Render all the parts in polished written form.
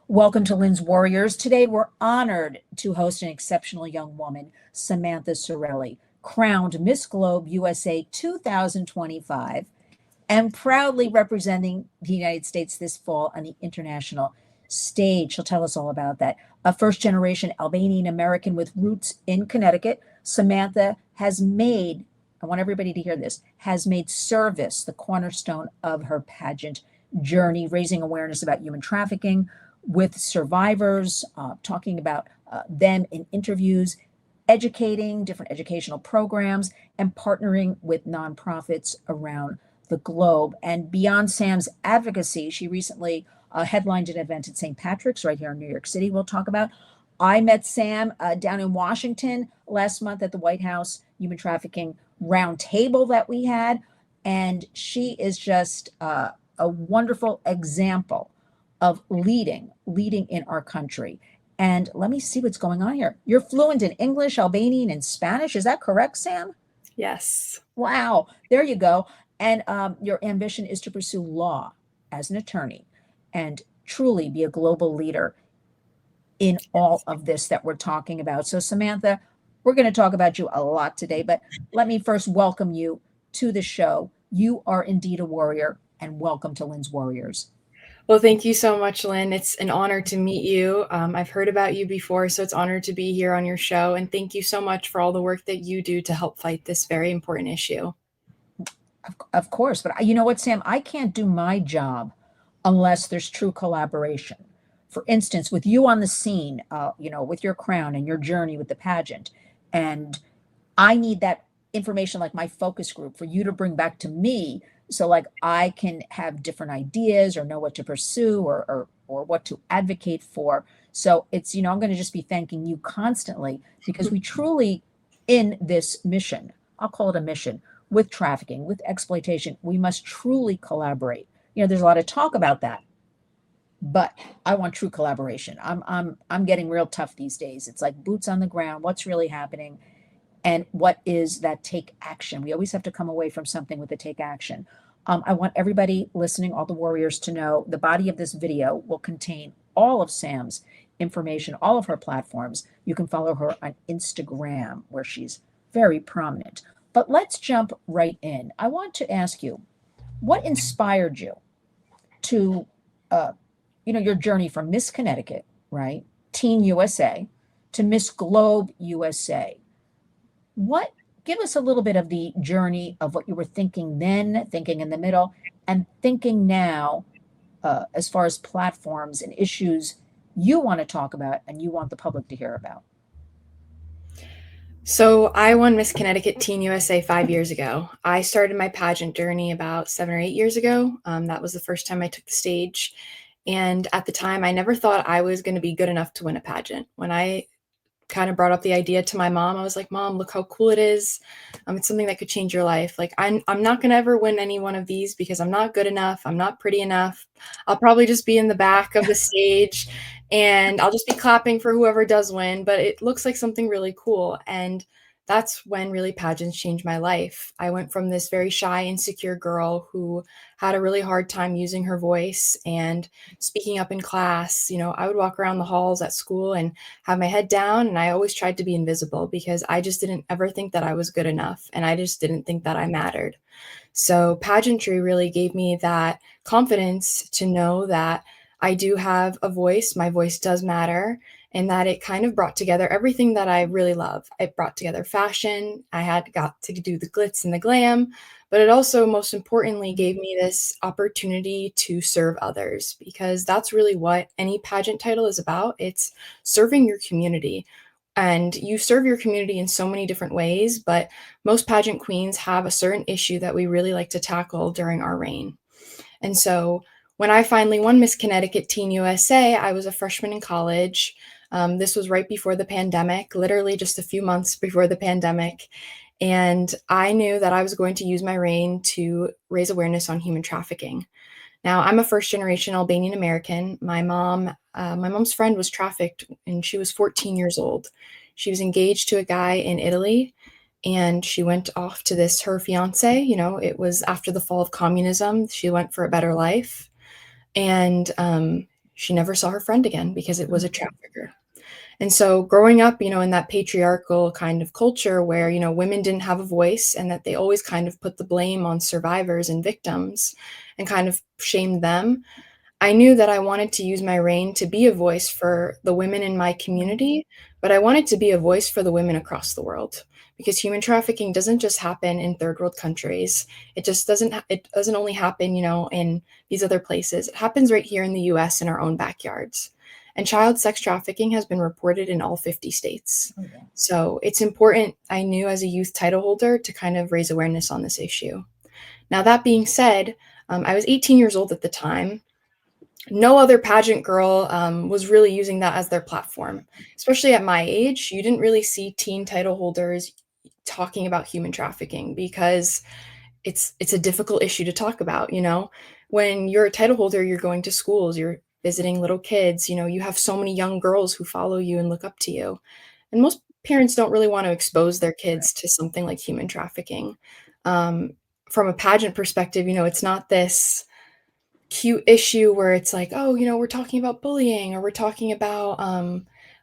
Welcome to Lynn's Warriors. Today, we're honored to host an exceptional young woman, Samantha Sarelli, crowned Miss Globe USA 2025 and proudly representing the United States this fall on the international stage. She'll tell us all about that. A first generation Albanian-American with roots in Connecticut, Samantha has made, I want everybody to hear this, has made service the cornerstone of her pageant journey, raising awareness about human trafficking with survivors, talking about them in interviews, educating different educational programs, and partnering with nonprofits around the globe. And beyond Sam's advocacy, she recently headlined an event at St. Patrick's right here in New York City. We'll talk about. I met Sam down in Washington last month at the White House Human Trafficking Roundtable that we had. And she is just a wonderful example of leading in our country. And let me see what's going on here. You're fluent in English, Albanian, and Spanish. Is that correct, Sam? Yes. Wow. There you go. And your ambition is to pursue law as an attorney and truly be a global leader in all of this that we're talking about. So, Samantha, we're going to talk about you a lot today, but let me first welcome you to the show. You are indeed a warrior, and welcome to Lynn's Warriors. Well, thank you so much, Lynn. It's an honor to meet you. I've heard about you before, so it's an honor to be here on your show. And thank you so much for all the work that you do to help fight this very important issue. Of course, but you know what, Sam? I can't do my job unless there's true collaboration. For instance, with you on the scene, with your crown and your journey with the pageant, and I need that information, like my focus group, for you to bring back to me, so like I can have different ideas or know what to pursue or what to advocate for. So it's, I'm going to just be thanking you constantly because we truly, in this mission, I'll call it a mission, with trafficking, with exploitation, we must truly collaborate. There's a lot of talk about that, but I want true collaboration. I'm getting real tough these days. It's like boots on the ground. What's really happening? And what is that take action? We always have to come away from something with a take action. I want everybody listening, all the warriors, to know the body of this video will contain all of Sam's information, all of her platforms. You can follow her on Instagram, where she's very prominent. But let's jump right in. I want to ask you, what inspired you to, your journey from Miss Connecticut, right, Teen USA, to Miss Globe USA? Give us a little bit of the journey of what you were thinking then, thinking in the middle, and thinking now, as far as platforms and issues you want to talk about and you want the public to hear about. So I won Miss Connecticut Teen USA 5 years ago. I started my pageant journey about 7 or 8 years ago. That was the first time I took the stage. And at the time, I never thought I was going to be good enough to win a pageant. When I kind of brought up the idea to my mom, I was like, Mom, look how cool it is. It's something that could change your life. Like, I'm not going to ever win any one of these because I'm not good enough. I'm not pretty enough. I'll probably just be in the back of the stage and I'll just be clapping for whoever does win, but it looks like something really cool. And that's when really pageants changed my life. I went from this very shy, insecure girl who had a really hard time using her voice and speaking up in class. I would walk around the halls at school and have my head down, and I always tried to be invisible because I just didn't ever think that I was good enough, and I just didn't think that I mattered. So pageantry really gave me that confidence to know that I do have a voice, my voice does matter, and that it kind of brought together everything that I really love. It brought together fashion. I had got to do the glitz and the glam, but it also, most importantly, gave me this opportunity to serve others, because that's really what any pageant title is about. It's serving your community. And you serve your community in so many different ways, but most pageant queens have a certain issue that we really like to tackle during our reign. And so when I finally won Miss Connecticut Teen USA, I was a freshman in college. This was right before the pandemic, literally just a few months before the pandemic. And I knew that I was going to use my reign to raise awareness on human trafficking. Now, I'm a first-generation Albanian-American. My mom's friend was trafficked, and she was 14 years old. She was engaged to a guy in Italy, and she went off to her fiance. It was after the fall of communism. She went for a better life. And she never saw her friend again because it was a trafficker. And so growing up, in that patriarchal kind of culture where, women didn't have a voice and that they always kind of put the blame on survivors and victims and kind of shamed them, I knew that I wanted to use my reign to be a voice for the women in my community, but I wanted to be a voice for the women across the world because human trafficking doesn't just happen in third world countries. It just doesn't only happen, in these other places. It happens right here in the US in our own backyards. And child sex trafficking has been reported in all 50 states. Oh, yeah. So it's important, I knew as a youth title holder, to kind of raise awareness on this issue. Now, that being said, I was 18 years old at the time. No other pageant girl was really using that as their platform. Especially at my age, you didn't really see teen title holders talking about human trafficking because it's a difficult issue to talk about, When you're a title holder, you're going to schools, you're visiting little kids, you have so many young girls who follow you and look up to you. And most parents don't really want to expose their Right. kids to something like human trafficking. Um, from a pageant perspective, it's not this cute issue where it's like, oh, we're talking about bullying or we're talking about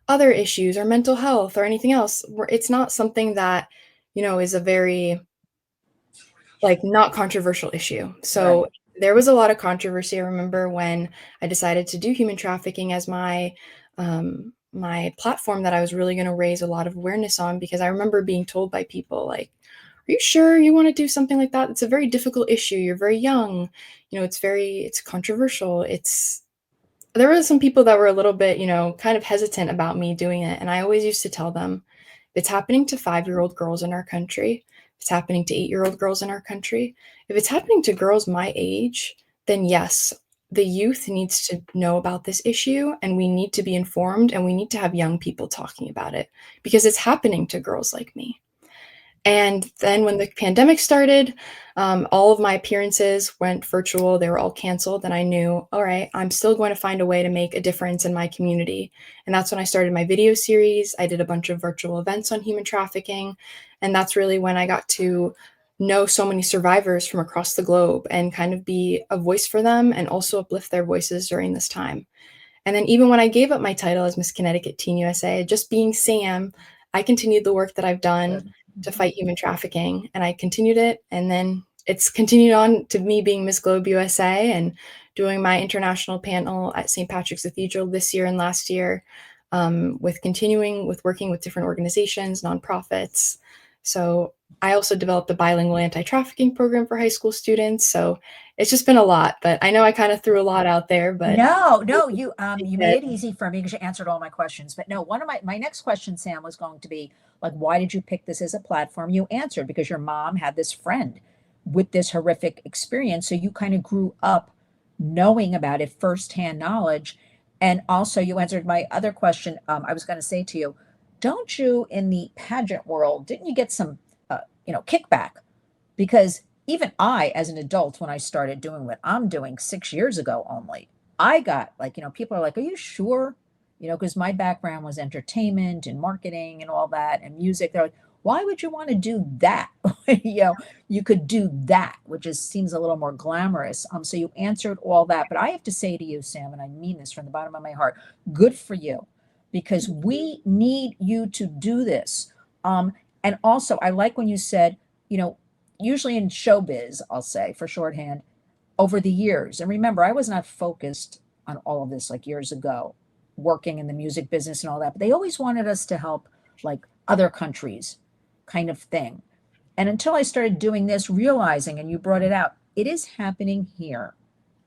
other issues or mental health or anything else. It's not something that, is a very like not controversial issue. So Right. there was a lot of controversy. I remember when I decided to do human trafficking as my platform that I was really going to raise a lot of awareness on because I remember being told by people like, "Are you sure you want to do something like that? It's a very difficult issue. You're very young. It's controversial. It's." There were some people that were a little bit, kind of hesitant about me doing it, and I always used to tell them, "It's happening to 5-year-old girls in our country. It's happening to 8-year-old girls in our country. If it's happening to girls my age, then yes, the youth needs to know about this issue, and we need to be informed, and we need to have young people talking about it because it's happening to girls like me." And then when the pandemic started, all of my appearances went virtual. They were all canceled. And I knew, all right, I'm still going to find a way to make a difference in my community. And that's when I started my video series. I did a bunch of virtual events on human trafficking. And that's really when I got to know so many survivors from across the globe and kind of be a voice for them and also uplift their voices during this time. And then even when I gave up my title as Miss Connecticut Teen USA, just being Sam, I continued the work that I've done Good. to Mhm. fight human trafficking, and I continued it, and then it's continued on to me being Miss Globe USA and doing my international panel at St. Patrick's Cathedral this year and last year, with continuing with working with different organizations, nonprofits. So I also developed a bilingual anti-trafficking program for high school students. So it's just been a lot, but I know I kind of threw a lot out there, but No, no, you made it easy for me because you answered all my questions. But no, one of my next question, Sam, was going to be like, why did you pick this as a platform? You answered because your mom had this friend with this horrific experience. So you kind of grew up knowing about it, firsthand knowledge. And also you answered my other question. I was going to say to you, don't you in the pageant world, didn't you get some kickback? Because even I, as an adult, when I started doing what I'm doing 6 years ago only, I got like, people are like, are you sure? Because my background was entertainment and marketing and all that and music. They're like, why would you want to do that? You could do that, which seems a little more glamorous. So you answered all that. But I have to say to you, Sam, and I mean this from the bottom of my heart, good for you, because we need you to do this. And also, I like when you said, you know, usually in showbiz, I'll say for shorthand, over the years. And remember, I was not focused on all of this like years ago, working in the music business and all that, but they always wanted us to help like other countries kind of thing. And until I started doing this, realizing, and you brought it out, it is happening here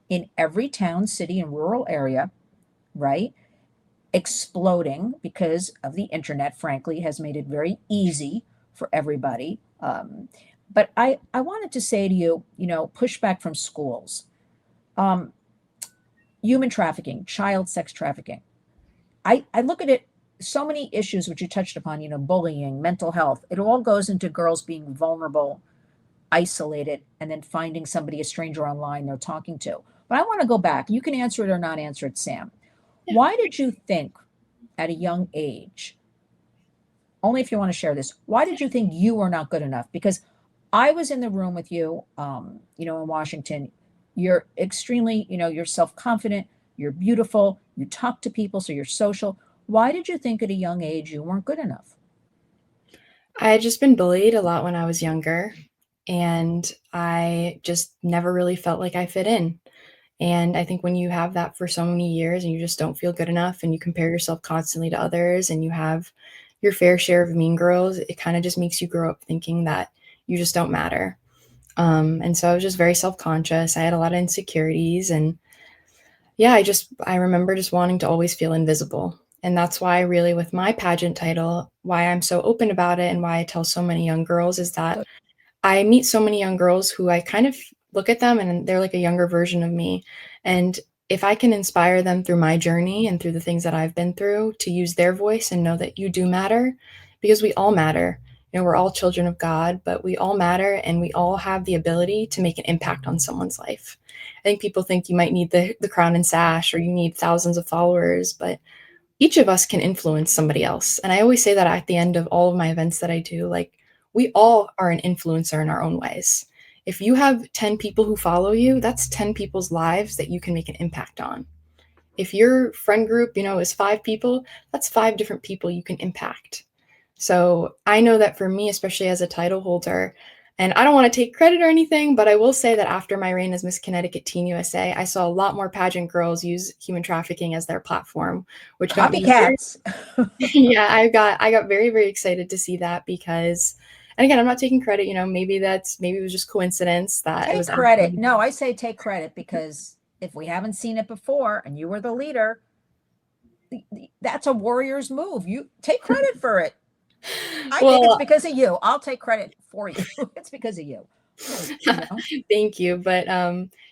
in every town, city, and rural area, right? Exploding because of the internet, frankly, has made it very easy for everybody. But I wanted to say to you, pushback from schools, um, human trafficking, child sex trafficking. I look at it, so many issues which you touched upon, bullying, mental health. It all goes into girls being vulnerable, isolated, and then finding somebody, a stranger online they're talking to. But I want to go back. You can answer it or not answer it, Sam. yeah. Why did you think at a young age, only if you want to share this, why did you think you were not good enough? Because I was in the room with you, in Washington. You're extremely, you're self confident, you're beautiful, you talk to people, so you're social. Why did you think at a young age you weren't good enough? I had just been bullied a lot when I was younger, and I just never really felt like I fit in. And I think when you have that for so many years and you just don't feel good enough and you compare yourself constantly to others and you have your fair share of mean girls, it kind of just makes you grow up thinking that you just don't matter. And so I was just very self-conscious. I had a lot of insecurities, and yeah, I remember just wanting to always feel invisible. And that's why really with my pageant title, why I'm so open about it and why I tell so many young girls is that Good. I meet so many young girls who I kind of look at them and they're like a younger version of me. And if I can inspire them through my journey and through the things that I've been through to use their voice and know that you do matter, because we all matter. You know, we're all children of God, but we all matter and we all have the ability to make an impact on someone's life. I think people think you might need the crown and sash or you need thousands of followers, but each of us can influence somebody else. And I always say that at the end of all of my events that I do, like, we all are an influencer in our own ways. If you have 10 people who follow you, that's 10 people's lives that you can make an impact on. If your friend group, is 5 people, that's 5 different people you can impact. So I know that for me, especially as a title holder, and I don't want to take credit or anything, but I will say that after my reign as Miss Connecticut Teen USA, I saw a lot more pageant girls use human trafficking as their platform, which got me very, Copycats. yeah, I got very, very excited to see that because, and again, I'm not taking credit, maybe it was just coincidence that it Take was credit. after. No, I say take credit because if we haven't seen it before and you were the leader, that's a warrior's move. You take credit for it. I think it's Well, because of you. I'll take credit for you. It's because of you. You know? thank you. But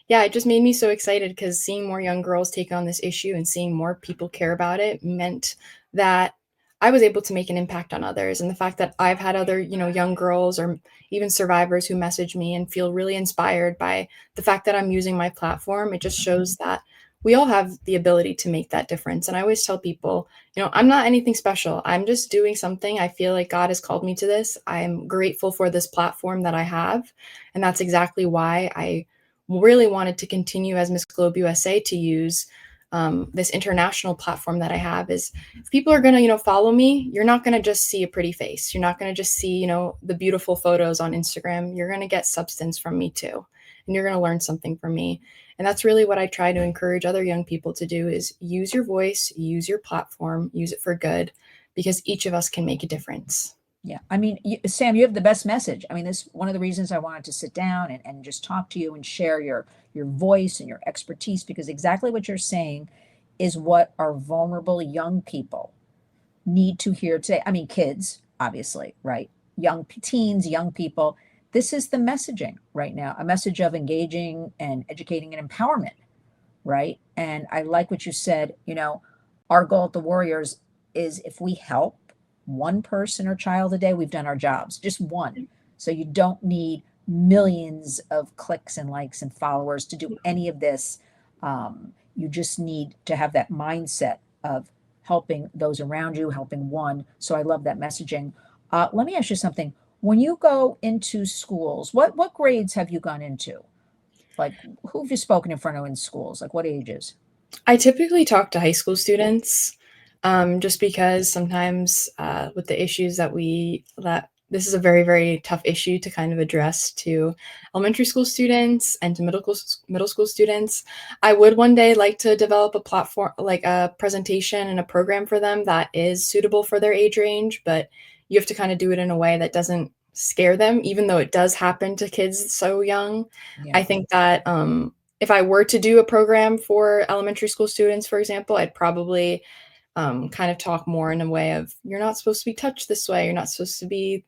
yeah, it just made me so excited because seeing more young girls take on this issue and seeing more people care about it meant that I was able to make an impact on others. And the fact that I've had other, young girls or even survivors who message me and feel really inspired by the fact that I'm using my platform, it just shows that we all have the ability to make that difference. And I always tell people, I'm not anything special. I'm just doing something. I feel like God has called me to this. I'm grateful for this platform that I have. And that's exactly why I really wanted to continue as Miss Globe USA to use this international platform that I have. Is if people are going to, follow me, you're not going to just see a pretty face. You're not going to just see, the beautiful photos on Instagram. You're going to get substance from me too. And you're going to learn something from me. And that's really what I try to encourage other young people to do is use your voice, use your platform, use it for good, because each of us can make a difference. Yeah. I mean, Sam, you have the best message. I mean, this one of the reasons I wanted to sit down and just talk to you and share your voice and your expertise, because exactly what you're saying is what our vulnerable young people need to hear today. I mean, kids, obviously, right? Young teens, young people. This is the messaging right now, a message of engaging and educating and empowerment, right? And I like what you said, our goal at the Warriors is if we help one person or child a day, we've done our jobs, just one. So you don't need millions of clicks and likes and followers to do any of this. You just need to have that mindset of helping those around you, helping one. So I love that messaging. Let me ask you something. When you go into schools, what grades have you gone into? Like, who have you spoken in front of in schools? Like, what ages? I typically talk to high school students, just because sometimes with the issues that this is a very, very tough issue to kind of address to elementary school students and to middle school students. I would one day like to develop a platform, like a presentation and a program for them that is suitable for their age range, but you have to kind of do it in a way that doesn't scare them, even though it does happen to kids so young. Yeah. I think that if I were to do a program for elementary school students, for example, I'd probably kind of talk more in a way of you're not supposed to be touched this way. You're not supposed to be.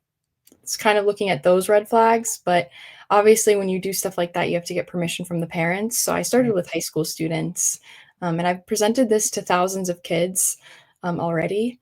It's kind of looking at those red flags. But obviously, when you do stuff like that, you have to get permission from the parents. So I started Right. with high school students, and I've presented this to thousands of kids already.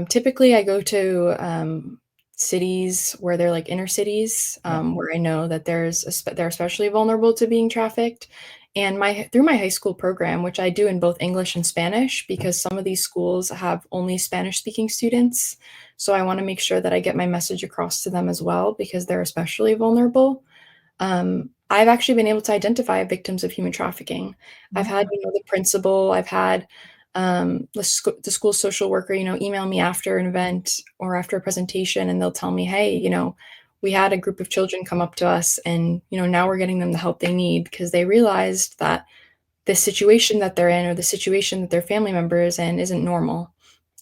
Typically, I go to cities where they're like inner cities, Yeah. where I know that they're especially vulnerable to being trafficked. And through my high school program, which I do in both English and Spanish, because some of these schools have only Spanish speaking students. So I want to make sure that I get my message across to them as well, because they're especially vulnerable. I've actually been able to identify victims of human trafficking. I've had, Yeah. the principal, I've had the school social worker, email me after an event or after a presentation, and they'll tell me, hey, we had a group of children come up to us, and now we're getting them the help they need because they realized that the situation that they're in or the situation that their family member is in isn't normal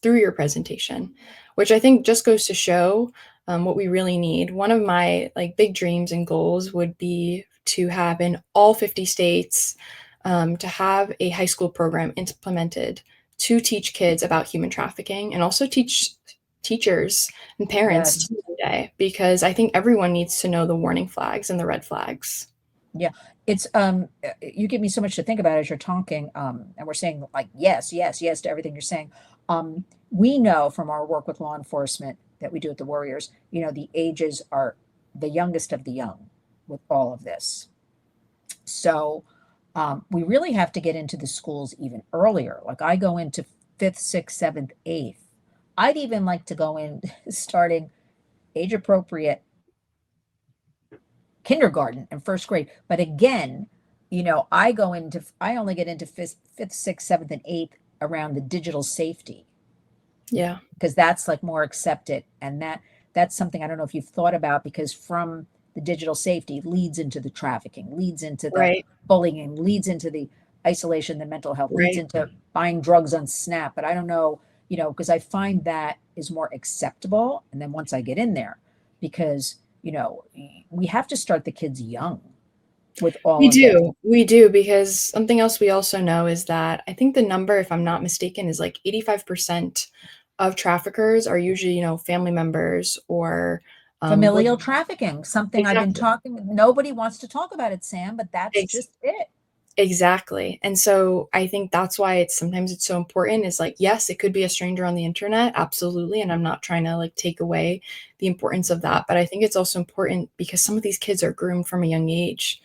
through your presentation, which I think just goes to show what we really need. One of my big dreams and goals would be to have in all 50 states to have a high school program implemented to teach kids about human trafficking and also teach teachers and parents Yes. too one day, because I think everyone needs to know the warning flags and the red flags. Yeah. It's you give me so much to think about as you're talking, and we're saying like yes, yes, yes to everything you're saying. We know from our work with law enforcement that we do at the Warriors, the ages are the youngest of the young with all of this. So we really have to get into the schools even earlier. Like I go into fifth, sixth, seventh, eighth. I'd even like to go in starting age appropriate kindergarten and first grade. But again, I only get into fifth, sixth, seventh, and eighth around the digital safety Yeah. because that's like more accepted. And that's something I don't know if you've thought about because from the digital safety leads into the trafficking, leads into the Right. bullying, leads into the isolation, the mental health, leads Right. into buying drugs on Snap. But I don't know, because I find that is more acceptable. And then once I get in there, because we have to start the kids young with all We of this. do. We do, because something else we also know is that I think the number, if I'm not mistaken, is like 85% of traffickers are usually, family members or blood. Familial trafficking, something I've been Exactly. talking, nobody wants to talk about it, Sam, but that's Ex- just it. exactly. And so I think that's why it's so important is like, yes, it could be a stranger on the internet. Absolutely. And I'm not trying to take away the importance of that. But I think it's also important because some of these kids are groomed from a young age,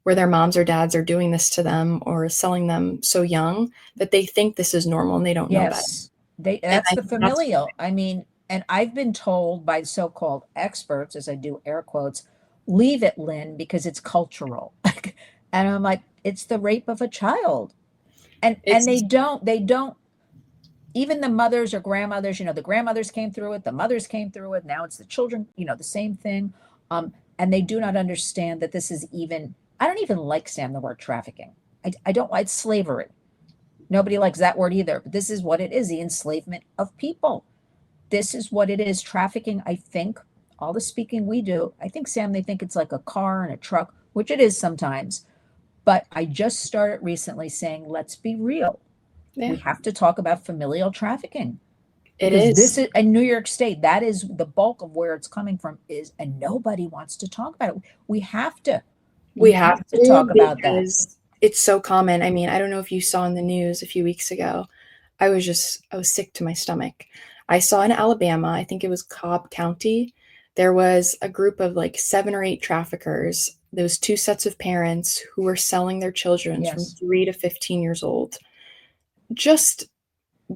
where their moms or dads are doing this to them or selling them so young that they think this is normal and they don't know better. Yes, And that's I the think that's familial. I mean, and I've been told by so-called experts, as I do air quotes, leave it, Lynn, because it's cultural. And I'm like, it's the rape of a child. And it's they don't even the mothers or grandmothers, the grandmothers came through it, the mothers came through it, now it's the children, the same thing. And they do not understand that this is even, I don't even like, Sam, the word trafficking. I don't like slavery. Nobody likes that word either, but this is what it is, the enslavement of people. This is what it is. Trafficking, I think, all the speaking we do, I think, Sam, they think it's like a car and a truck, which it is sometimes. But I just started recently saying, let's be real. yeah, We have to talk about familial trafficking it because is. this is in New York State. That is the bulk of where it's coming from is, and nobody wants to talk about it. We We have have to to, talk about that. because it's so common. I mean, I don't know if you saw in the news a few weeks ago. I was sick to my stomach. I saw in Alabama, I think it was Cobb County, there was a group of like 7 or 8 traffickers. There was 2 sets of parents who were selling their children from Yes, 3 to 15 years old. Just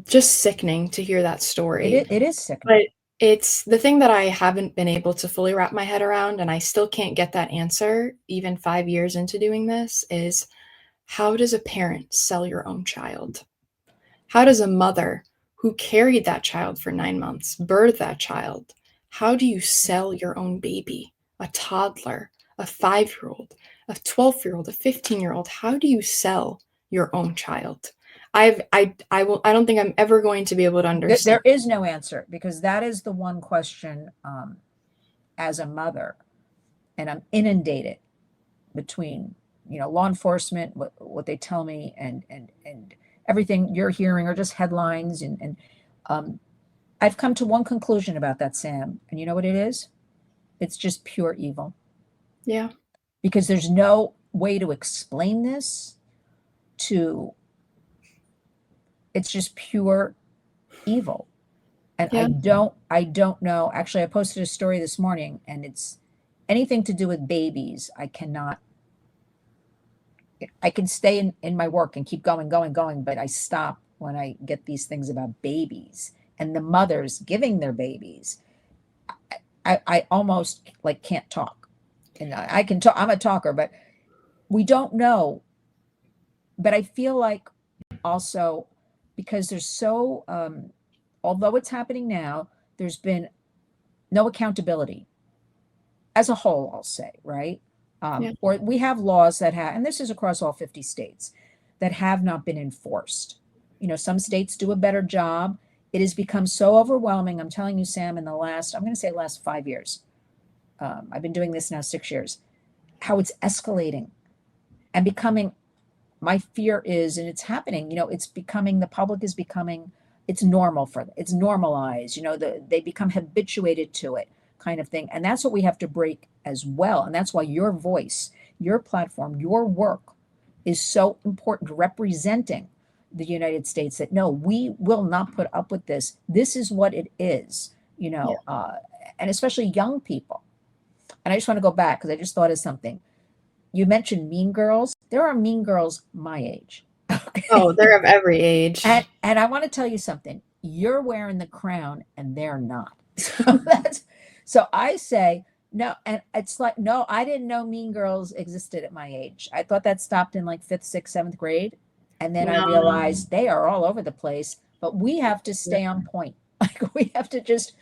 just sickening to hear that story. it is sickening. But it's the thing that I haven't been able to fully wrap my head around, and I still can't get that answer even 5 years into doing this, is how does a parent sell your own child? How does a mother who carried that child for 9 months, birth that child, how do you sell your own baby? A toddler, a 5-year-old, a 12-year-old, a 15-year-old, how do you sell your own child? I don't think I'm ever going to be able to There understand. is no answer because that is the one question as a mother, and I'm inundated between law enforcement, what they tell me, and everything you're hearing, or just headlines, and um, I've come to one conclusion about that, Sam, and you know what it is? It's just pure evil Yeah, because there's no way to explain this. To It's just pure evil. And yeah. I don't know. Actually, I posted a story this morning, and it's anything to do with babies. I can stay in my work and keep going, going, going, but I stop when I get these things about babies and the mothers giving their babies. I almost like can't talk. And I can talk, I'm a talker, but we don't know, but I feel like also because there's so, although it's happening now, there's been no accountability as a whole, I'll say, right? Yeah. Or we have laws that have, and this is across all 50 states, that have not been enforced. Some states do a better job. It has become so overwhelming. I'm telling you, Sam, in the last, I'm going to say last 5 years, I've been doing this now 6 years, how it's escalating and becoming, my fear is, and it's happening, it's becoming, the public is becoming, it's normal for them. It's normalized, they become habituated to it kind of thing. And that's what we have to break as well. And that's why your voice, your platform, your work is so important, representing the United States, that no, we will not put up with this. This is what it is, Yeah. and especially young people. And I just want to go back because I just thought of something. You mentioned Mean Girls. There are Mean Girls my age. Oh, Okay. they're of every age. And I want to tell you something. You're wearing the crown and they're not. So I say no, and it's like, no, I didn't know Mean Girls existed at my age. I thought that stopped in like fifth, sixth, seventh grade. And then I No. realized they are all over the place, but we have to Yeah. stay on point. Like we have to just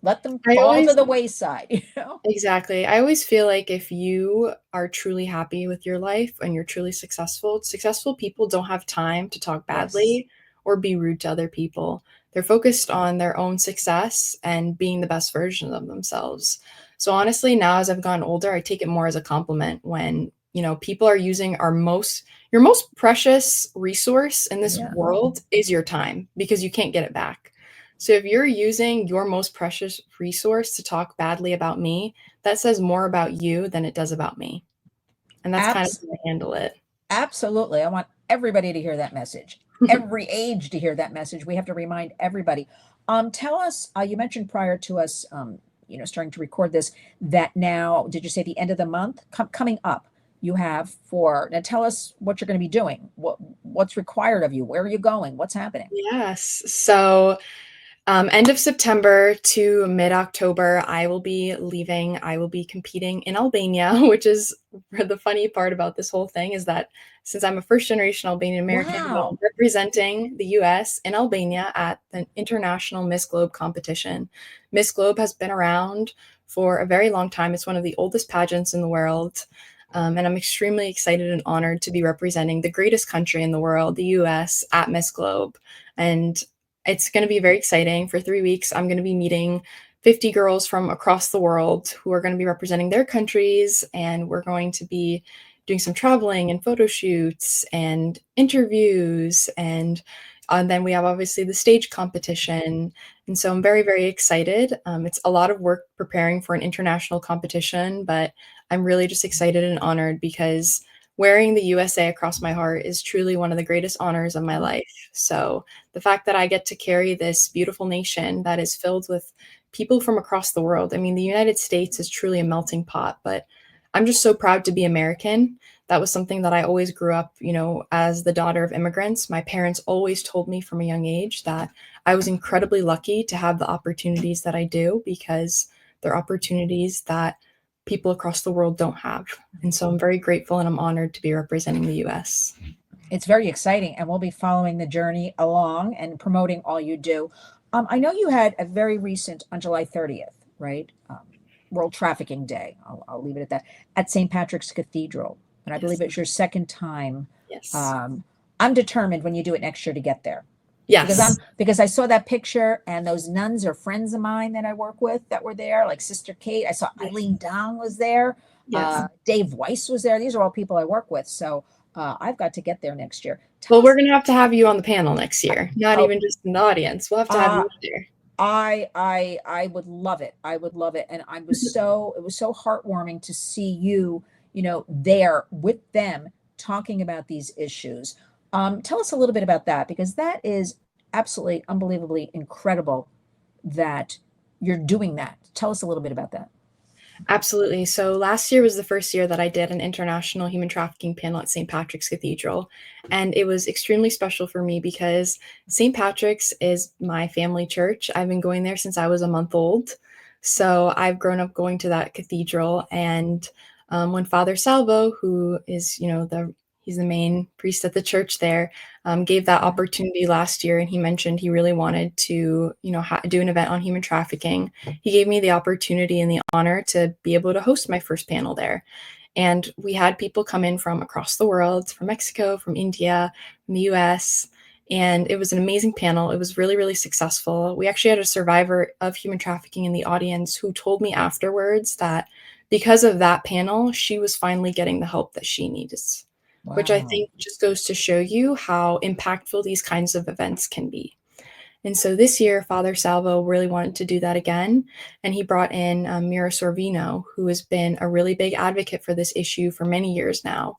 let them I fall to always the wayside. Exactly. I always feel like if you are truly happy with your life and you're truly successful, successful people don't have time to talk Yes. badly or be rude to other people. They're focused on their own success and being the best version of themselves. So honestly, now as I've gotten older, I take it more as a compliment when, people are using your most precious resource in this Yeah. world is your time because you can't get it back. So if you're using your most precious resource to talk badly about me, that says more about you than it does about me. And that's kind of Abs- how I handle it. Absolutely. I want everybody to hear that message, every age to hear that message. We have to remind everybody. Tell us, you mentioned prior to us, starting to record this, that now, did you say the end of the month coming up? You have for now. Tell us what you're going to be doing. What's required of you? Where are you going? What's happening? Yes. So end of September to mid-October, I will be leaving. I will be competing in Albania, which is the funny part about this whole thing is that since I'm a first-generation Albanian-American, Wow. I'm representing the US in Albania at the International Miss Globe competition. Miss Globe has been around for a very long time. It's one of the oldest pageants in the world. And I'm extremely excited and honored to be representing the greatest country in the world, the US, at Miss Globe. And it's going to be very exciting. For 3 weeks, I'm going to be meeting 50 girls from across the world who are going to be representing their countries. And we're going to be doing some traveling and photo shoots and interviews. And then we have obviously the stage competition. And so I'm very, very excited. It's a lot of work preparing for an international competition, but I'm really just excited and honored because wearing the USA across my heart is truly one of the greatest honors of my life. So the fact that I get to carry this beautiful nation that is filled with people from across the world. I mean, the United States is truly a melting pot, but I'm just so proud to be American. That was something that I always grew up, as the daughter of immigrants. My parents always told me from a young age that I was incredibly lucky to have the opportunities that I do because they're opportunities that people across the world don't have. And so I'm very grateful and I'm honored to be representing the US. It's very exciting, and we'll be following the journey along and promoting all you do. I know you had a very recent on July 30th, right? World Trafficking Day. I'll leave it at that at St. Patrick's Cathedral, and I Yes. believe it's your second time. Yes. I'm determined when you do it next year to get there Yes. because I saw that picture, and those nuns are friends of mine that I work with that were there, like Sister Kate. I saw Yes. Eileen Dong was there. Yes. Dave Weiss was there. These are all people I work with. So I've got to get there next year. Tell Well, we're us. going to have you on the panel next year, not Oh, even just in the audience. We'll have to have uh, you there. I would love it. I would love it. And it was so heartwarming to see you, there with them talking about these issues. Tell us a little bit about that because that is absolutely unbelievably incredible that you're doing that. Tell us a little bit about that. Absolutely. So last year was the first year that I did an international human trafficking panel at St. Patrick's Cathedral. And it was extremely special for me because St. Patrick's is my family church. I've been going there since I was a month old. So I've grown up going to that cathedral. And when Father Salvo, who is, he's the main priest at the church there, gave that opportunity last year, and he mentioned he really wanted to, do an event on human trafficking. He gave me the opportunity and the honor to be able to host my first panel there. And we had people come in from across the world, from Mexico, from India, from the US. And it was an amazing panel. It was really, really successful. We actually had a survivor of human trafficking in the audience who told me afterwards that because of that panel, she was finally getting the help that she needs, which I Wow. think just goes to show you how impactful these kinds of events can be. And so this year, Father Salvo really wanted to do that again. And he brought in Mira Sorvino, who has been a really big advocate for this issue for many years now.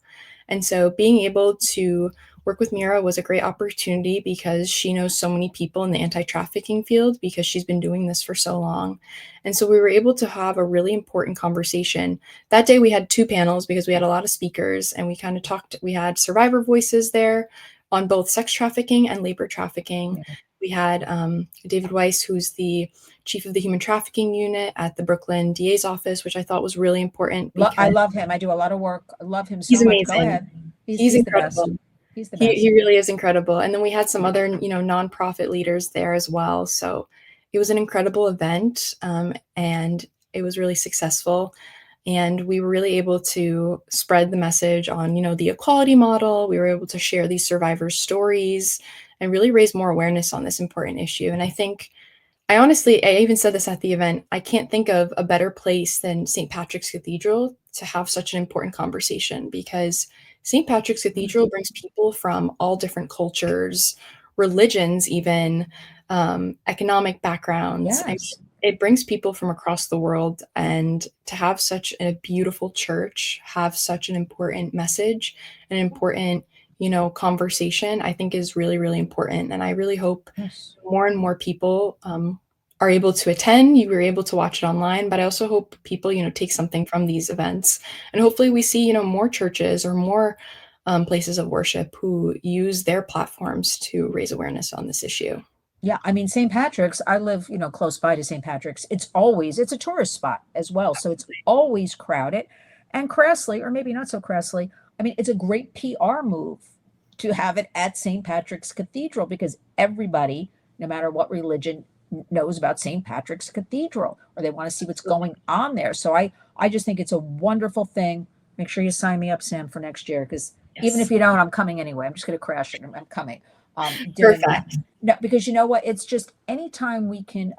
And so being able to work with Mira was a great opportunity because she knows so many people in the anti-trafficking field because she's been doing this for so long. And so we were able to have a really important conversation. That day we had two panels because we had a lot of speakers and we kind of talked, we had survivor voices there on both sex trafficking and labor trafficking. Yeah. We had David Weiss, who's the chief of the human trafficking unit at the Brooklyn DA's office, which I thought was really important I because love him. I do a lot of work. I love him he's so much. Go amazing. ahead. He's He's the best. incredible. He's the He best. really is incredible. And then we had some other, nonprofit leaders there as well. So it was an incredible event, and it was really successful. And we were really able to spread the message on, the equality model. We were able to share these survivors' stories and really raise more awareness on this important issue. And I think I even said this at the event, I can't think of a better place than St. Patrick's Cathedral to have such an important conversation because St. Patrick's Cathedral brings people from all different cultures, religions, even economic backgrounds. I mean, Yes. it brings people from across the world, and to have such a beautiful church, have such an important message, an important, conversation, I think is really, really important. And I really hope Yes. more and more people are able to attend. You were able to watch it online, but I also hope people, take something from these events, and hopefully we see, more churches or more places of worship who use their platforms to raise awareness on this issue. Yeah, I mean, St. Patrick's, I live, close by to St. Patrick's. It's a tourist spot as well. So it's always crowded. And crassly, or maybe not so crassly, I mean, it's a great PR move to have it at St. Patrick's Cathedral because everybody, no matter what religion, knows about St. Patrick's Cathedral or they want to see what's going on there. So I just think it's a wonderful thing. Make sure you sign me up, Sam, for next year because even if Yes. you don't, I'm coming anyway. I'm just going to crash it. I'm coming. Doing that. Perfect. No, because you know what? It's just anytime we can,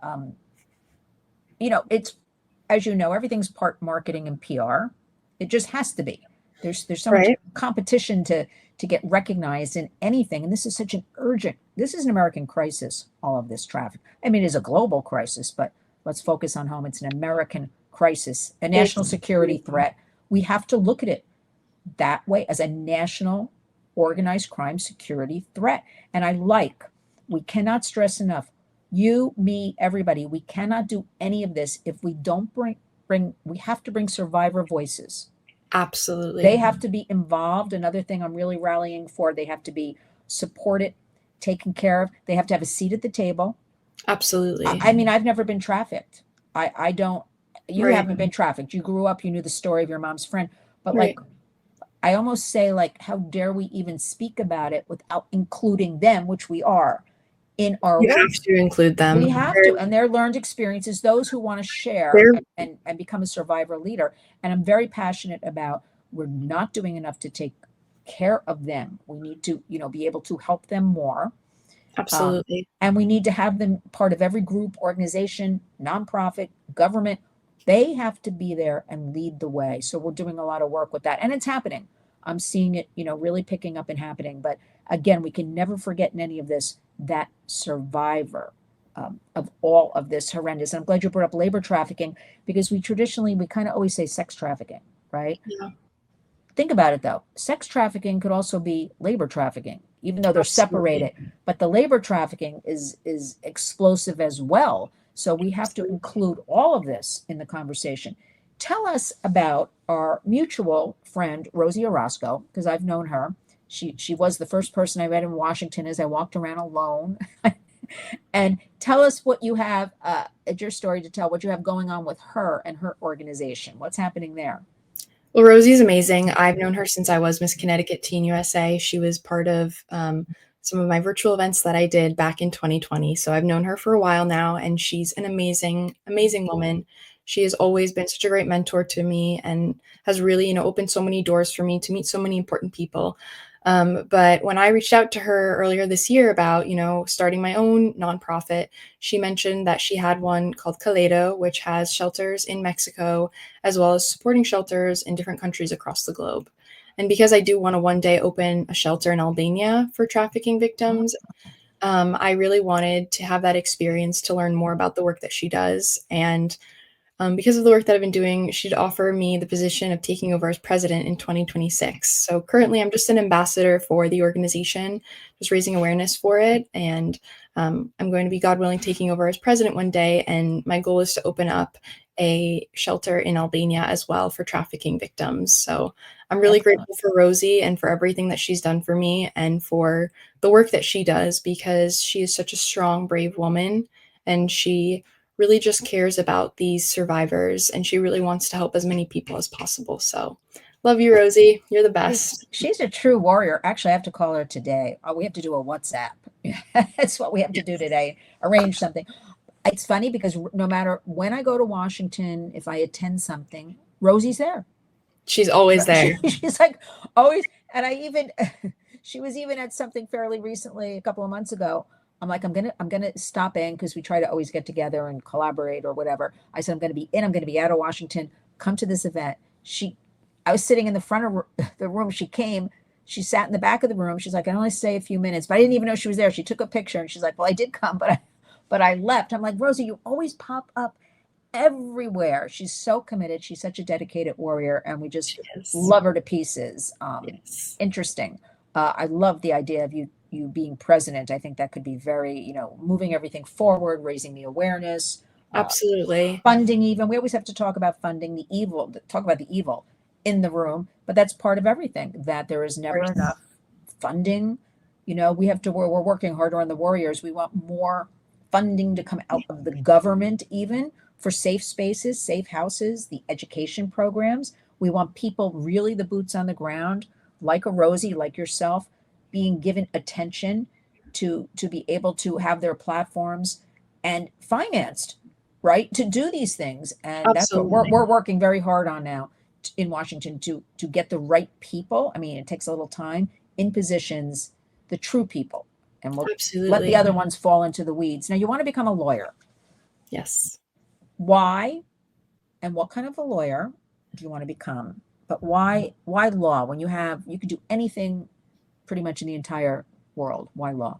it's as you know, everything's part marketing and PR. It just has to be. There's so much Right. competition to get recognized in anything, and this is such an urgent. This is an American crisis. All of this traffic. I mean, it is a global crisis, but let's focus on home. It's an American crisis, a national It's security threat. We have to look at it that way as a national organized crime security threat. And we cannot stress enough, you, me, everybody, we cannot do any of this if we don't we have to bring survivor voices. They absolutely. have to be involved. Another thing I'm really rallying for, they have to be supported, taken care of. They have to have a seat at the table. Absolutely. I mean, I've never been trafficked. I don't, you Right. haven't been trafficked. You grew up, you knew the story of your mom's friend, but Right. I almost say, like, how dare we even speak about it without including them, which we are in our You work. have to include We them. have to, and their learned experiences, those who want to share They're and become a survivor leader. And I'm very passionate about we're not doing enough to take care of them. We need to, be able to help them more. Um, absolutely. and we need to have them part of every group, organization, nonprofit, government. They have to be there and lead the way. So we're doing a lot of work with that. And it's happening. I'm seeing it, really picking up and happening. But again, we can never forget in any of this that survivor of all of this horrendous. And I'm glad you brought up labor trafficking because we kind of always say sex trafficking, right? Yeah, Think about it though. Sex trafficking could also be labor trafficking, even though they're absolutely. separated. But the labor trafficking is explosive as well. So we have to Absolutely. include all of this in the conversation. Tell us about our mutual friend Rosie Orozco, because I've known her. She was the first person I met in Washington as I walked around alone. And tell us what you have at your story to tell, what you have going on with her and her organization. What's happening there? Well, Rosie's amazing. I've known her since I was Miss Connecticut Teen USA. She was part of some of my virtual events that I did back in 2020. So I've known her for a while now, and she's an amazing, amazing woman. She has always been such a great mentor to me and has really, opened so many doors for me to meet so many important people. But when I reached out to her earlier this year about, starting my own nonprofit, she mentioned that she had one called Kaleido, which has shelters in Mexico, as well as supporting shelters in different countries across the globe. And because I do want to one day open a shelter in Albania for trafficking victims, I really wanted to have that experience to learn more about the work that she does. And because of the work that I've been doing, she'd offer me the position of taking over as president in 2026. So currently, I'm just an ambassador for the organization, just raising awareness for it. And I'm going to be, God willing, taking over as president one day. And my goal is to open up a shelter in Albania as well for trafficking victims. So I'm really Excellent. grateful for Rosie and for everything that she's done for me and for the work that she does, because she is such a strong, brave woman. And she really just cares about these survivors, and she really wants to help as many people as possible. So love you, Rosie. You're the best. She's a true warrior. Actually, I have to call her today. We have to do a WhatsApp. That's what we have to do Yes. today. Arrange something. It's funny because no matter when I go to Washington, if I attend something, Rosie's there. She's always there. She's like always. And I even, she was even at something fairly recently, a couple of months ago. I'm like, I'm gonna stop in because we try to always get together and collaborate or whatever. I said, I'm gonna be out of Washington. Come to this event. I was sitting in the front of the room. She came. She sat in the back of the room. She's like, I only stay a few minutes, but I didn't even know she was there. She took a picture and she's like, well, I did come, but I left. I'm like, Rosie, you always pop up everywhere. She's so committed. She's such a dedicated warrior, and we just She is. love her to pieces. Yes. Interesting. I love the idea of you being president. I think that could be very, moving everything forward, raising the awareness, uh, Absolutely. funding. Even we always have to talk about funding talk about the evil in the room, but that's part of everything. That there is Of never course. enough funding. We have to. We're working harder on the warriors. We want more funding to come out of the government, even for safe spaces, safe houses, the education programs. We want people really the boots on the ground, like a Rosie, like yourself, being given attention to be able to have their platforms and financed, right, to do these things. And that's what we're, Absolutely. we're working very hard on now in Washington to get the right people. I mean, it takes a little time in positions, the true people, and we'll let the Absolutely. other ones fall into the weeds. Now, you want to become a lawyer. Yes. Why and what kind of a lawyer do you want to become? But why law when you could do anything pretty much in the entire world? Why law?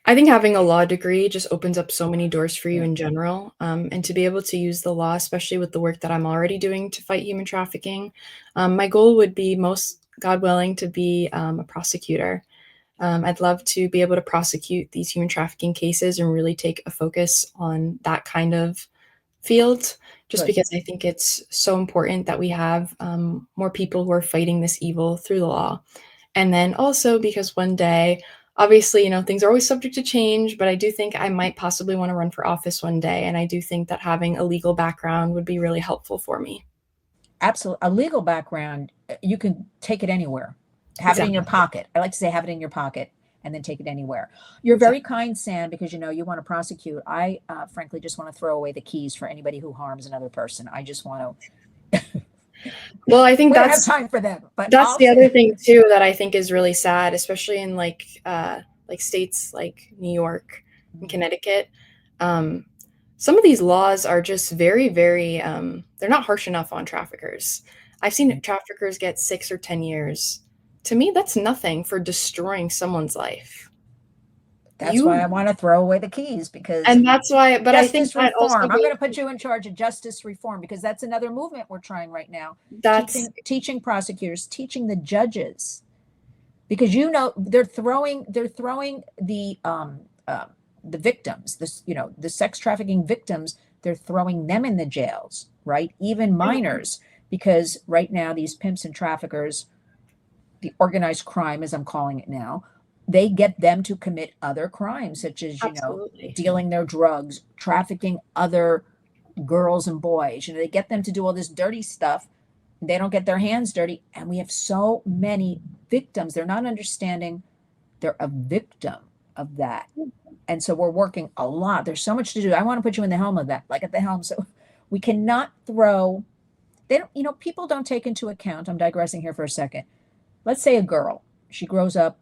I think having a law degree just opens up so many doors for you Yeah. in general. And to be able to use the law, especially with the work that I'm already doing to fight human trafficking, my goal would be, most God willing, to be a prosecutor. I'd love to be able to prosecute these human trafficking cases and really take a focus on that kind of field, just Good. because I think it's so important that we have more people who are fighting this evil through the law. And then also because one day, obviously, things are always subject to change, but I do think I might possibly want to run for office one day. And I do think that having a legal background would be really helpful for me. Absolutely. A legal background, you can take it anywhere. Have it in your Exactly. pocket. I like to say have it in your pocket and then take it anywhere. You're very Exactly. kind, Sam, because you want to prosecute. I frankly just want to throw away the keys for anybody who harms another person. I just want to. Well, I think We don't have that's time for them, but That's I'll the other say thing too that I think is really sad, especially in like states like New York and Connecticut. Um, some of these laws are just very, very they're not harsh enough on traffickers. I've seen traffickers get 6 or 10 years. To me, that's nothing for destroying someone's life. that's why You I want to throw away the keys because and that's why, but I think justice that also reform. I'm going to put goes. you in charge of justice reform because that's another movement we're trying right now. That's Teaching prosecutors, teaching the judges because they're throwing the victims, the sex trafficking victims, they're throwing them in the jails, right? Even minors, because right now these pimps and traffickers, the organized crime, as I'm calling it now, they get them to commit other crimes, such as absolutely. dealing their drugs, trafficking other girls and boys. They get them to do all this dirty stuff They don't get their hands dirty. And we have so many victims. They're not understanding they're a victim of that. And so we're working a lot. There's so much to do. I want to put you in the helm of that, like at the helm. So we cannot throw, they don't, people don't take into account, I'm digressing here for a second. Let's say a girl, she grows up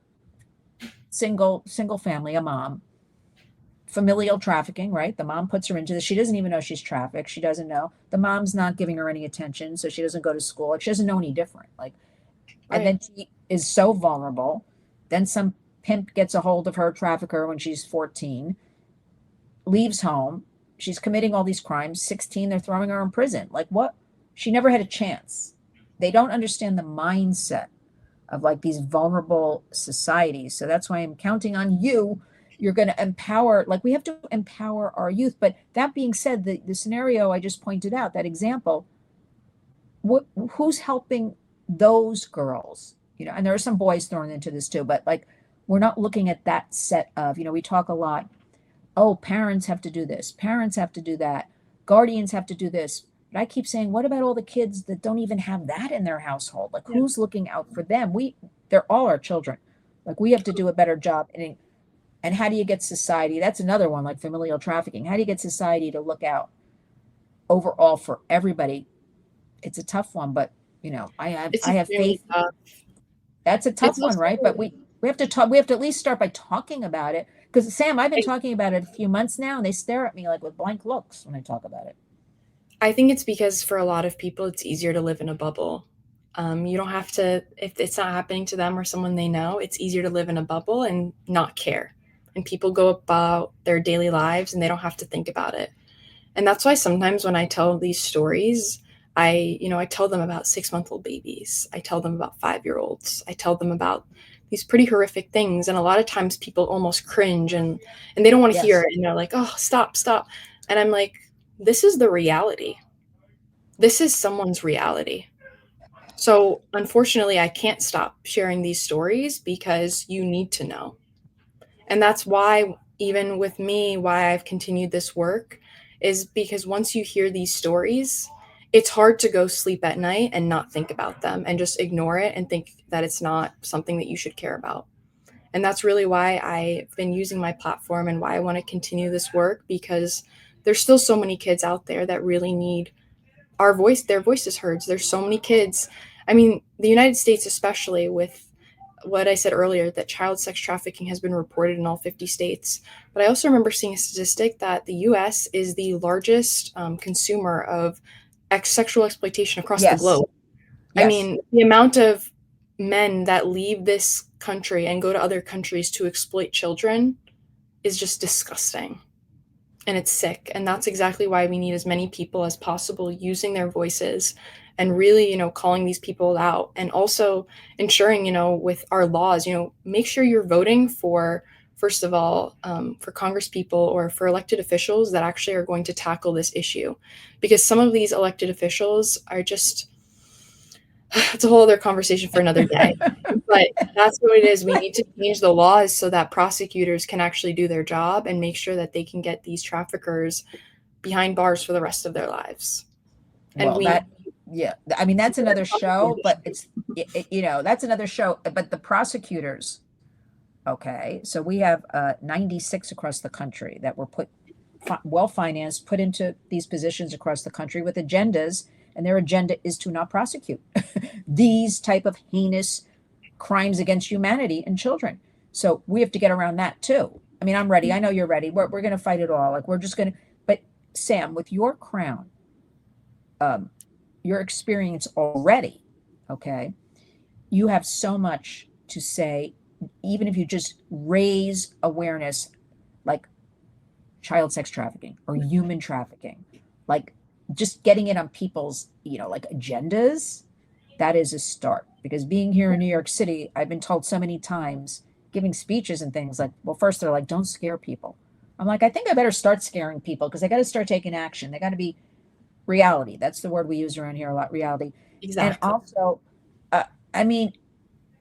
single family, a mom, familial trafficking, right? The mom puts her into this. She doesn't even know she's trafficked. She doesn't know. The mom's not giving her any attention, so she doesn't go to school. Like, she doesn't know any different. Like, and then she is so vulnerable. Then some pimp gets a hold of her, trafficker, when she's 14, leaves home. She's committing all these crimes. 16, they're throwing her in prison. Like, what? She never had a chance. They don't understand the mindset of like these vulnerable societies. So that's why I'm counting on you. You're going to empower, like we have to empower our youth. But that being said, the scenario I just pointed out, that example, who's helping those girls? And there are some boys thrown into this too, but like, we're not looking at that set of, we talk a lot, oh, parents have to do this, parents have to do that, guardians have to do this. But I keep saying, what about all the kids that don't even have that in their household? Like, who's looking out for them? They're all our children. Like, we have to do a better job. And how do you get society? That's another one, like familial trafficking. How do you get society to look out overall for everybody? It's a tough one, but I have faith. That's a tough one, right? But we have to talk. We have to at least start by talking about it. Because Sam, I've been talking about it a few months now, and they stare at me like with blank looks when I talk about it. I think it's because for a lot of people, it's easier to live in a bubble. You don't have to, if it's not happening to them or someone they know, it's easier to live in a bubble and not care. And people go about their daily lives and they don't have to think about it. And that's why sometimes when I tell these stories, I tell them about 6-month-old babies. I tell them about 5-year-olds. I tell them about these pretty horrific things. And a lot of times people almost cringe and they don't want to hear it. And they're like, oh, stop. And I'm like, this is the reality. This is someone's reality. So unfortunately, I can't stop sharing these stories because you need to know. And that's why, even with me, why I've continued this work is because once you hear these stories, it's hard to go sleep at night and not think about them and just ignore it and think that it's not something that you should care about. And that's really why I've been using my platform and why I want to continue this work, because there's still so many kids out there that really need their voices heard. There's so many kids. I mean, the United States, especially with what I said earlier, that child sex trafficking has been reported in all 50 states. But I also remember seeing a statistic that the US is the largest consumer of sexual exploitation across the globe. I mean, the amount of men that leave this country and go to other countries to exploit children is just disgusting. And it's sick. And that's exactly why we need as many people as possible using their voices and really, calling these people out, and also ensuring, with our laws, make sure you're voting for, first of all, for Congress people or for elected officials that actually are going to tackle this issue, because some of these elected officials are just, it's a whole other conversation for another day. But that's what it is. We need to change the laws so that prosecutors can actually do their job and make sure that they can get these traffickers behind bars for the rest of their lives. And I mean, that's another show, but that's another show. But the prosecutors, okay, so we have 96 across the country that were well-financed, put into these positions across the country with agendas, and their agenda is to not prosecute these type of heinous crimes against humanity and children. So we have to get around that too. I mean, I'm ready. I know you're ready. We're going to fight it all. Like, we're just going to, but Sam, with your crown, your experience already, okay, you have so much to say, even if you just raise awareness, like child sex trafficking or human trafficking, like just getting it on people's, like agendas, that is a start. Because being here in New York City, I've been told so many times, giving speeches and things like, well, first they're like, don't scare people. I'm like, I think I better start scaring people because I got to start taking action. They got to be reality. That's the word we use around here a lot, reality. Exactly. And also, I mean,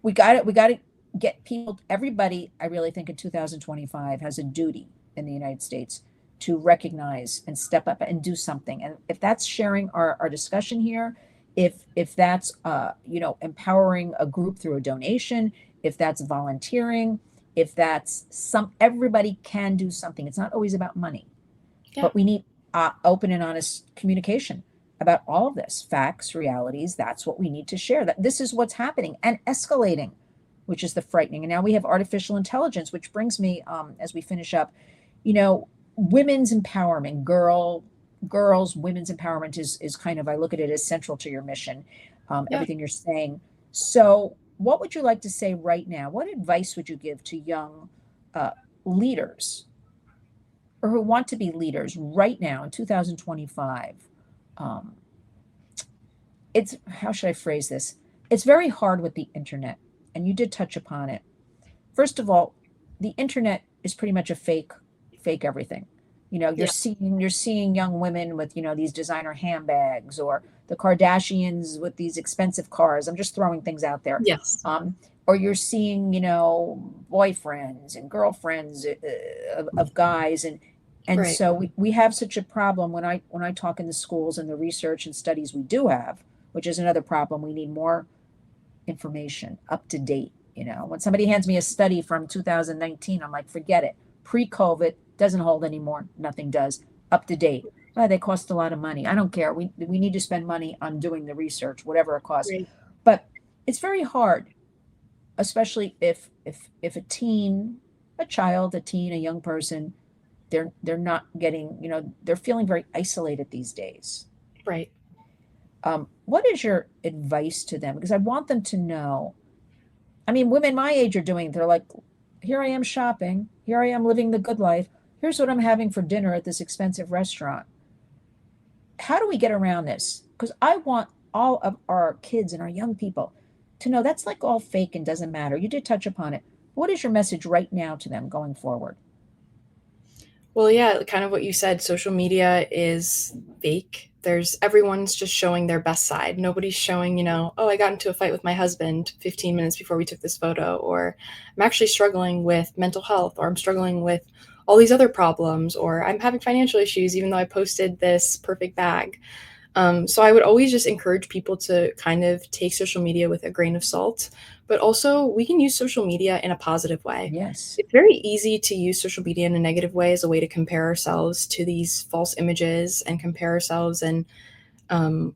we got to get people, everybody, I really think in 2025 has a duty in the United States to recognize and step up and do something. And if that's sharing our discussion here, if that's empowering a group through a donation, if that's volunteering, if that's everybody can do something. It's not always about money, Yeah. but we need open and honest communication about all of this, facts, realities. That's what we need to share. That this is what's happening and escalating, which is the frightening. And now we have artificial intelligence, which brings me, as we finish up, women's empowerment, girls, women's empowerment is kind of, I look at it as central to your mission, Yeah. everything you're saying. So what would you like to say right now? What advice would you give to young leaders or who want to be leaders right now in 2025? Um, it's, how should I phrase this? It's very hard with the internet, and you did touch upon it. First of all, the internet is pretty much a fake everything. You're Yeah. seeing young women with, these designer handbags, or the Kardashians with these expensive cars. I'm just throwing things out there. Yes. Um, or you're seeing, boyfriends and girlfriends of guys, and Right. so we have such a problem when I talk in the schools and the research and studies we do have, which is another problem. We need more information up to date. When somebody hands me a study from 2019, I'm like, forget it. Pre-COVID doesn't hold anymore. Nothing does. Up to date. Well, they cost a lot of money. I don't care. We need to spend money on doing the research, whatever it costs. Right. But it's very hard, especially if a teen, a child, a teen, a young person, they're not getting, they're feeling very isolated these days. Right. What is your advice to them? Because I want them to know. I mean, women my age are doing, they're like, here I am shopping. Here I am living the good life. Here's what I'm having for dinner at this expensive restaurant. How do we get around this? Because I want all of our kids and our young people to know that's like all fake and doesn't matter. You did touch upon it. What is your message right now to them going forward? Well, yeah, kind of what you said, social media is fake. Everyone's just showing their best side. Nobody's showing, oh, I got into a fight with my husband 15 minutes before we took this photo, or I'm actually struggling with mental health, or I'm struggling with all these other problems, or I'm having financial issues even though I posted this perfect bag. So I would always just encourage people to kind of take social media with a grain of salt, but also we can use social media in a positive way. Yes. It's very easy to use social media in a negative way as a way to compare ourselves to these false images and compare ourselves and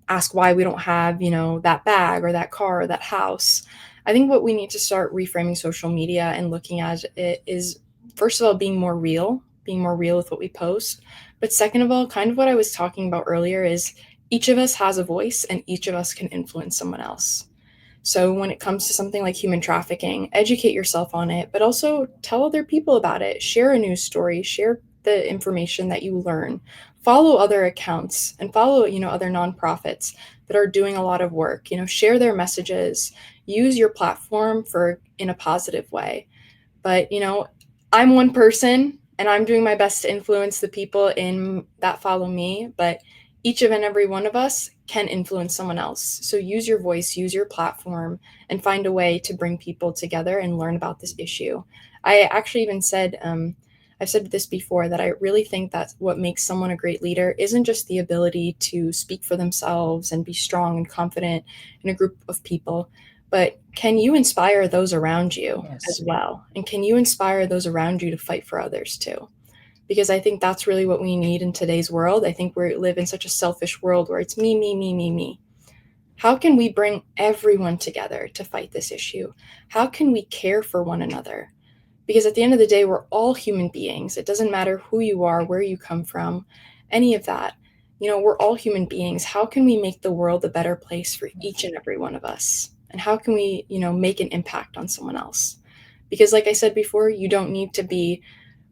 ask why we don't have, that bag or that car or that house. I think what we need to start reframing social media and looking at it is, first of all, being more real with what we post. But second of all, kind of what I was talking about earlier is each of us has a voice and each of us can influence someone else. So when it comes to something like human trafficking, educate yourself on it, but also tell other people about it. Share a news story, share the information that you learn. Follow other accounts and follow, other nonprofits that are doing a lot of work. Share their messages, use your platform for in a positive way. But, I'm one person and I'm doing my best to influence the people in that follow me, but each of and every one of us can influence someone else. So use your voice, use your platform, and find a way to bring people together and learn about this issue. I actually even said, I've said this before, that I really think that what makes someone a great leader isn't just the ability to speak for themselves and be strong and confident in a group of people, but can you inspire those around you as Yes. well? And can you inspire those around you to fight for others too? Because I think that's really what we need in today's world. I think we live in such a selfish world where it's me, me, me, me, me. How can we bring everyone together to fight this issue? How can we care for one another? Because at the end of the day, we're all human beings. It doesn't matter who you are, where you come from, any of that. We're all human beings. How can we make the world a better place for each and every one of us? And how can we, make an impact on someone else? Because like I said before, you don't need to be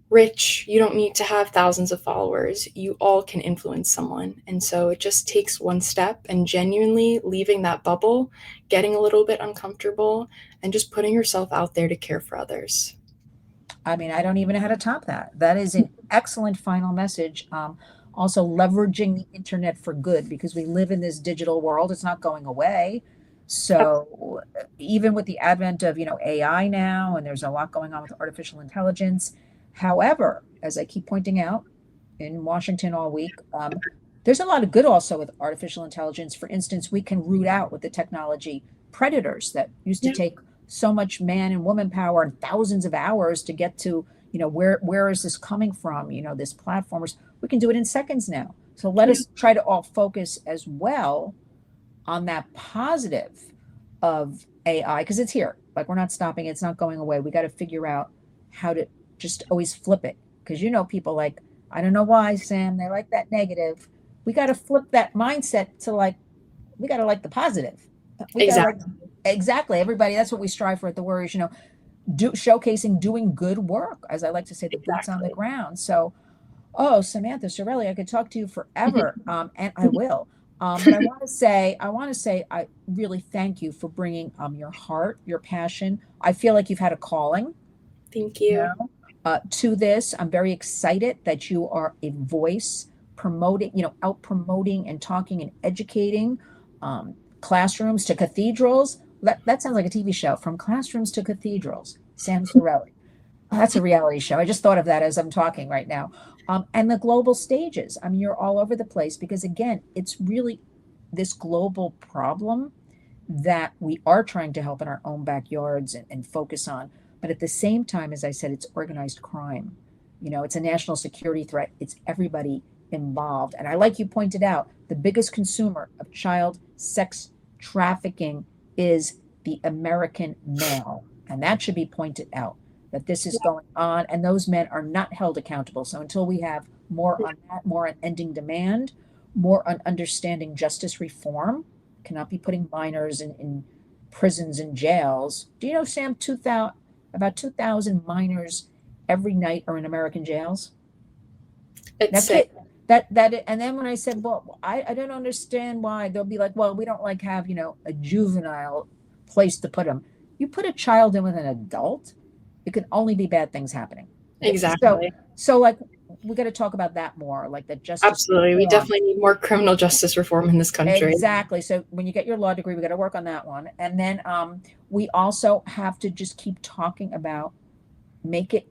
rich. You don't need to have thousands of followers. You all can influence someone. And so it just takes one step and genuinely leaving that bubble, getting a little bit uncomfortable, and just putting yourself out there to care for others. I mean, I don't even know how to top that. That is an excellent final message. Also, leveraging the internet for good, because we live in this digital world. It's not going away. So even with the advent of, AI now, and there's a lot going on with artificial intelligence. However, as I keep pointing out in Washington all week, There's a lot of good also with artificial intelligence. For instance, we can root out with the technology predators that used to Yeah. take so much man and woman power and thousands of hours to get to, where is this coming from? This platformers, we can do it in seconds now. So let Yeah. us try to all focus as well on that positive of AI because it's here. Like we're not stopping it, it's not going away. We got to figure out how to just always flip it. Because people like, I don't know why, Sam, they like that negative. We got to flip that mindset to like, we got to like the positive. We got to like, Exactly. exactly, everybody. That's what we strive for at the Warriors, showcasing doing good work, as I like to say, the boots on the Exactly. ground. So, oh, Samantha Sarelli, I could talk to you forever, and I will. But I want to say, I really thank you for bringing your heart, your passion. I feel like you've had a calling, Thank you you. know, to this. I'm very excited that you are a voice promoting, out promoting and talking and educating, classrooms to cathedrals. That sounds like a TV show, From Classrooms to Cathedrals. Sam Sarelli. That's a reality show. I just thought of that as I'm talking right now. And the global stages. I mean, you're all over the place because, again, it's really this global problem that we are trying to help in our own backyards and focus on. But at the same time, as I said, it's organized crime. It's a national security threat. It's everybody involved. And I, like you pointed out, the biggest consumer of child sex trafficking is the American male. And that should be pointed out that this is going on, and those men are not held accountable. So until we have more on that, more on ending demand, more on understanding justice reform, cannot be putting minors in prisons and jails. Do you know, Sam, about 2,000 minors every night are in American jails? It's Now, sick. and then when I said, well, I don't understand why, they'll be like, well, we don't like have, a juvenile place to put them. You put a child in with an adult, it can only be bad things happening. So, Exactly. so like, we got to talk about that more, like the justice Absolutely. We reform. definitely need more criminal justice reform in this country. Exactly. So when you get your law degree, we got to work on that one. And then we also have to just keep talking about make it,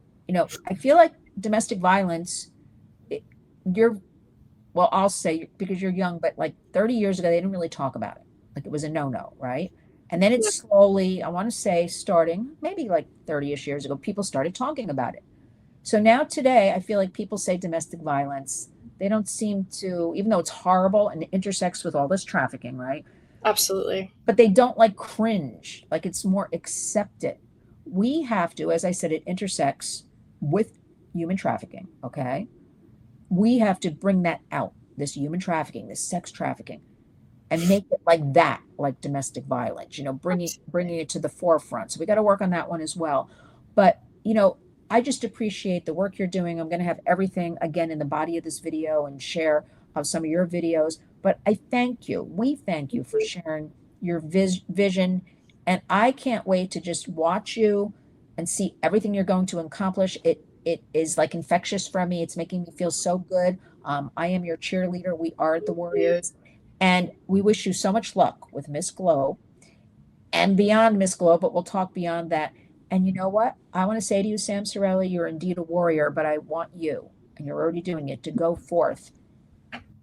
I feel like domestic violence, it, you're, well, I'll say because you're young, but like 30 years ago, they didn't really talk about it. Like it was a no-no, right? And then it's Yeah. slowly, I want to say, starting maybe like 30-ish years ago, people started talking about it. So now today, I feel like people say domestic violence. They don't seem to, even though it's horrible and it intersects with all this trafficking, right? Absolutely. But they don't like cringe, like it's more accepted. We have to, as I said, it intersects with human trafficking, okay? We have to bring that out, this human trafficking, this sex trafficking, and make it like that, like domestic violence, bringing it to the forefront. So we got to work on that one as well. But, I just appreciate the work you're doing. I'm going to have everything again in the body of this video and share some of your videos. But I thank you. We thank you for sharing your vision. And I can't wait to just watch you and see everything you're going to accomplish. It is like infectious for me. It's making me feel so good. I am your cheerleader. We are the Warriors. And we wish you so much luck with Miss Glow and beyond Miss Glow, but we'll talk beyond that. And you know what? I want to say to you, Sam Sorelli, you're indeed a warrior, but I want you, and you're already doing it, to go forth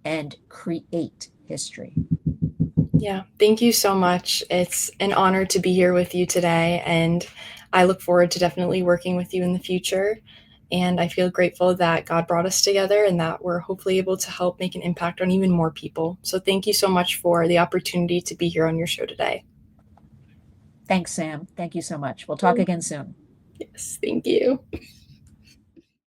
and create history. Yeah. Thank you so much. It's an honor to be here with you today. And I look forward to definitely working with you in the future. And I feel grateful that God brought us together and that we're hopefully able to help make an impact on even more people. So thank you so much for the opportunity to be here on your show today. Thanks, Sam. Thank you so much. We'll talk again soon. Yes. Thank you.